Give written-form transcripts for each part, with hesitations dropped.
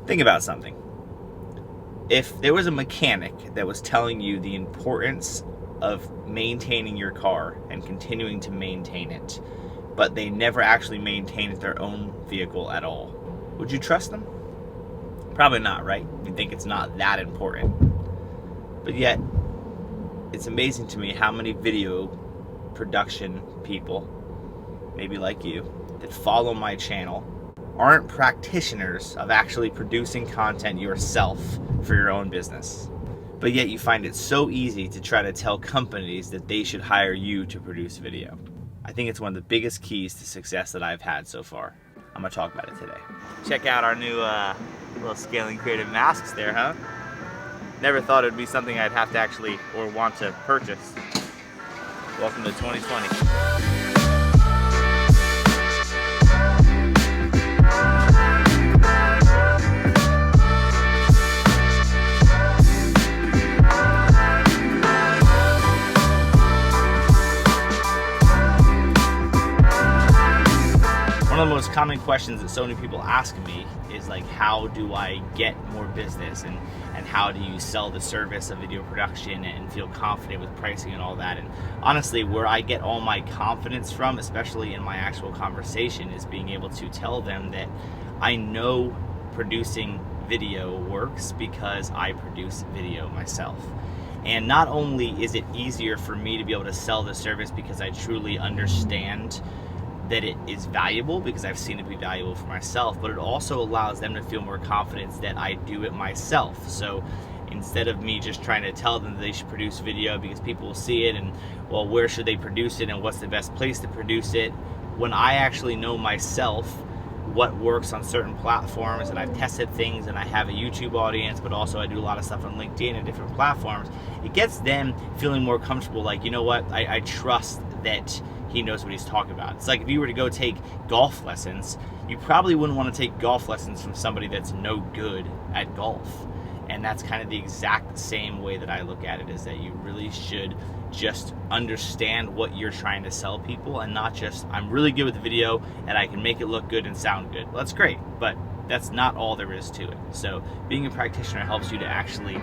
Think about something. If there was a mechanic that was telling you the importance of maintaining your car and continuing to maintain it, but they never actually maintained their own vehicle at all, would you trust them? Probably not, right? You think it's not that important. But yet, it's amazing to me how many video production people, maybe like you, that follow my channel aren't practitioners of actually producing content yourself for your own business. But yet you find it so easy to try to tell companies that they should hire you to produce video. I think it's one of the biggest keys to success that I've had so far. I'm gonna talk about it today. Check out our new little Scaling Creative masks there, huh? Never thought it would be something I'd have to actually or want to purchase. Welcome to 2020. One of the most common questions that so many people ask me is like, how do I get more business, and how do you sell the service of video production and feel confident with pricing and all that? And honestly, where I get all my confidence from, especially in my actual conversation, is being able to tell them that I know producing video works because I produce video myself. And not only is it easier for me to be able to sell the service because I truly understand that it is valuable, because I've seen it be valuable for myself, but it also allows them to feel more confidence that I do it myself. So instead of me just trying to tell them that they should produce video because people will see it and, well, where should they produce it and what's the best place to produce it, when I actually know myself what works on certain platforms, and I've tested things, and I have a YouTube audience, but also I do a lot of stuff on LinkedIn and different platforms, it gets them feeling more comfortable, like, you know what, I trust that he knows what he's talking about. It's like if you were to go take golf lessons, you probably wouldn't want to take golf lessons from somebody that's no good at golf. And that's kind of the exact same way that I look at it, is that you really should just understand what you're trying to sell people, and not just, I'm really good with video and I can make it look good and sound good. Well, that's great, but that's not all there is to it. So being a practitioner helps you to actually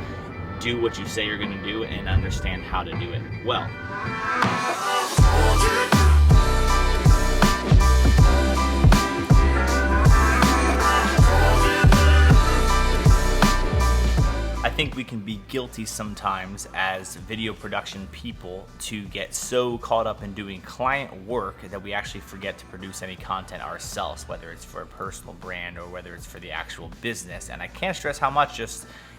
do what you say you're going to do and understand how to do it well. I think we can be guilty sometimes as video production people to get so caught up in doing client work that we actually forget to produce any content ourselves, whether it's for a personal brand or whether it's for the actual business. And I can't stress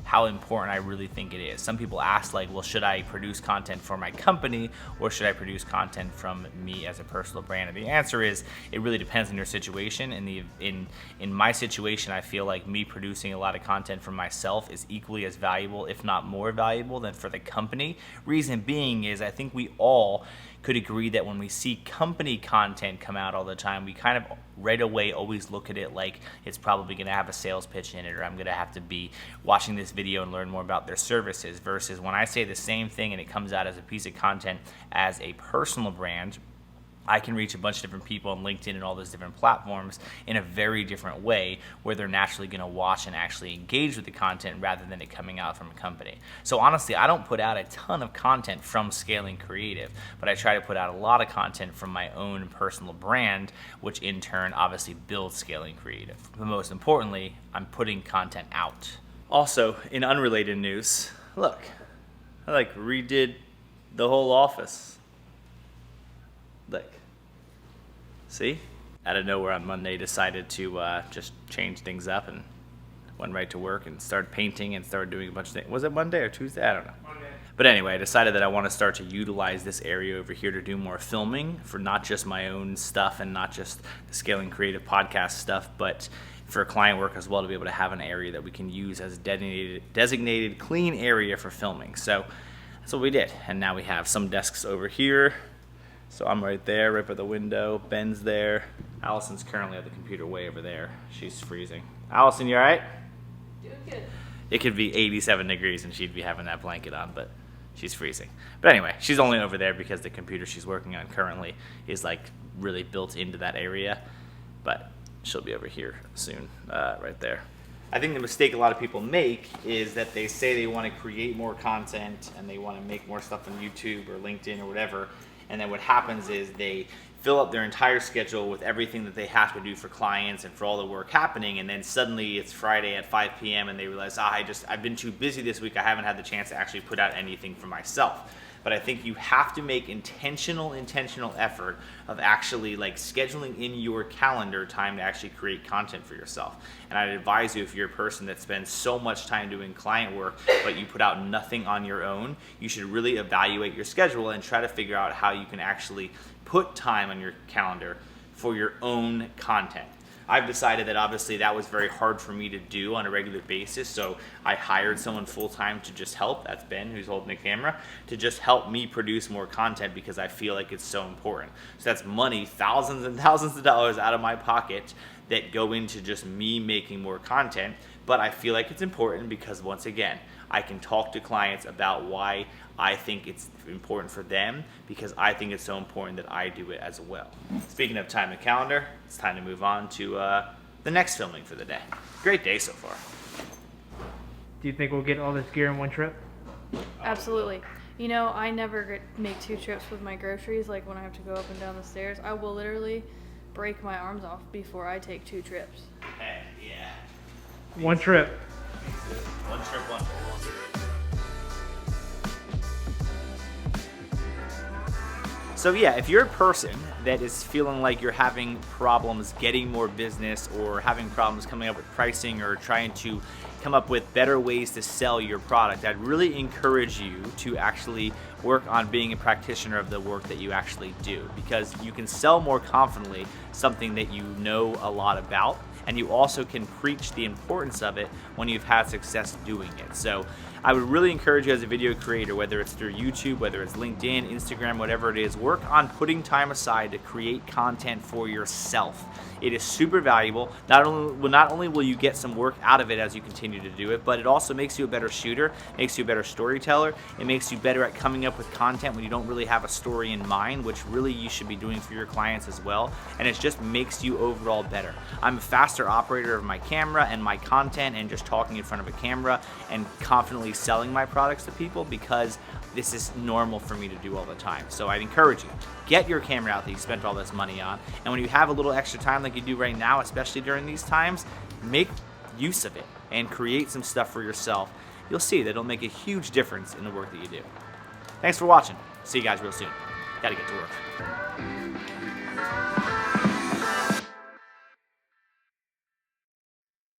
how important I really think it is. Some people ask, like, well, should I produce content for my company or should I produce content from me as a personal brand? And the answer is, it really depends on your situation. In my situation, I feel like me producing a lot of content for myself is equally as valuable, if not more valuable, than for the company. Reason being is, I think we all could agree that when we see company content come out all the time, we kind of right away always look at it like it's probably going to have a sales pitch in it, or I'm going to have to be watching this video and learn more about their services, versus when I say the same thing and it comes out as a piece of content as a personal brand, I can reach a bunch of different people on LinkedIn and all those different platforms in a very different way, where they're naturally going to watch and actually engage with the content rather than it coming out from a company. So honestly, I don't put out a ton of content from Scaling Creative, but I try to put out a lot of content from my own personal brand, which in turn obviously builds Scaling Creative. But most importantly, I'm putting content out. Also, in unrelated news, look, I redid the whole office. See? Out of nowhere on Monday, decided to just change things up and went right to work and started painting and started doing a bunch of things. Was it Monday or Tuesday? I don't know. Monday. But anyway, I decided that I want to start to utilize this area over here to do more filming for not just my own stuff and not just the Scaling Creative podcast stuff, but for client work as well, to be able to have an area that we can use as a designated clean area for filming. So that's what we did. And now we have some desks over here. So I'm right there, right by the window. Ben's there. Allison's currently at the computer way over there. She's freezing. Allison, you all right? Doing good. It could be 87 degrees and she'd be having that blanket on, but she's freezing. But anyway, she's only over there because the computer she's working on currently is like really built into that area. But she'll be over here soon, right there. I think the mistake a lot of people make is that they say they want to create more content and they want to make more stuff on YouTube or LinkedIn or whatever, and then what happens is they fill up their entire schedule with everything that they have to do for clients and for all the work happening, and then suddenly it's Friday at 5 p.m. and they realize, I've been too busy this week, I haven't had the chance to actually put out anything for myself. But I think you have to make intentional effort of actually like scheduling in your calendar time to actually create content for yourself. And I'd advise you, if you're a person that spends so much time doing client work, but you put out nothing on your own, you should really evaluate your schedule and try to figure out how you can actually put time on your calendar for your own content. I've decided that obviously that was very hard for me to do on a regular basis, so I hired someone full-time to just help. That's Ben, who's holding the camera, to just help me produce more content because I feel like it's so important. So that's money, thousands and thousands of dollars out of my pocket that go into just me making more content, but I feel like it's important because, once again, I can talk to clients about why I think it's important for them, because I think it's so important that I do it as well. Speaking of time and calendar, it's time to move on to the next filming for the day. Great day so far. Do you think we'll get all this gear in one trip? Absolutely. You know, I never make 2 trips with my groceries. Like when I have to go up and down the stairs, I will literally break my arms off before I take 2 trips. Heck yeah. One trip. One trip, one. So yeah, if you're a person that is feeling like you're having problems getting more business, or having problems coming up with pricing, or trying to come up with better ways to sell your product, I'd really encourage you to actually work on being a practitioner of the work that you actually do, because you can sell more confidently something that you know a lot about, and you also can preach the importance of it when you've had success doing it. So I would really encourage you as a video creator, whether it's through YouTube, whether it's LinkedIn, Instagram, whatever it is, work on putting time aside to create content for yourself. It is super valuable. Not only will you get some work out of it as you continue to do it, but it also makes you a better shooter, makes you a better storyteller. It makes you better at coming up with content when you don't really have a story in mind, which really you should be doing for your clients as well. And it just makes you overall better. I'm a faster operator of my camera and my content and just talking in front of a camera and confidently selling my products to people, because this is normal for me to do all the time. So I'd encourage you, get your camera out that you spent all this money on, and when you have a little extra time like you do right now, especially during these times, make use of it and create some stuff for yourself. You'll see that it'll make a huge difference in the work that you do. Thanks for watching. See you guys real soon. Gotta get to work.